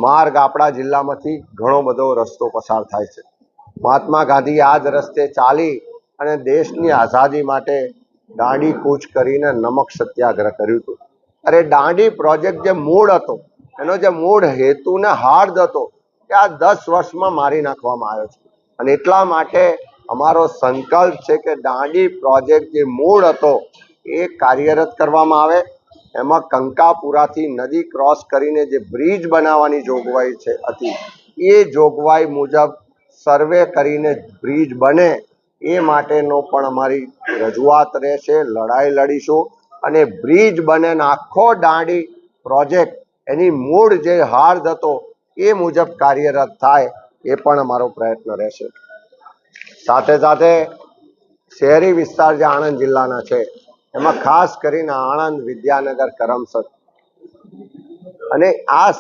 માર્ગ આપણા જિલ્લામાંથી ઘણો બધો રસ્તો પસાર થાય છે। મહાત્મા ગાંધી આ જ રસ્તે ચાલી અને દેશની આઝાદી માટે દાંડી કૂચ કરીને નમક સત્યાગ્રહ કર્યું હતું। અરે દાંડી પ્રોજેક્ટ જે મૂળ હતો, એનો જે મૂળ હેતુ ને હાર્દ હતો, કે આ 10 વર્ષમાં મારી નાખવામાં આવ્યો છે। અને એટલા માટે અમારો સંકલ્પ છે કે દાંડી પ્રોજેક્ટ જે મૂળ હતો એ કાર્યરત કરવામાં આવે। એમાં કંકાપુરાથી નદી ક્રોસ કરીને જે બ્રિજ બનાવવાની જોગવાઈ હતી, એ જોગવાઈ મુજબ સર્વે કરીને બ્રિજ બને એ માટેનો પણ અમારી રજૂઆત રહેશે, લડાઈ લડીશું અને બ્રિજ બને ને આખો દાંડી પ્રોજેક્ટ એની મૂળ જે હાર્દ હતો એ મુજબ કાર્યરત થાય એ પણ અમારો પ્રયત્ન રહેશે। સાથે સાથે શહેરી વિસ્તાર જે આણંદ જિલ્લાના છે એમાં ખાસ કરીને આણંદ, વિદ્યાનગર, કરમસદ અને આ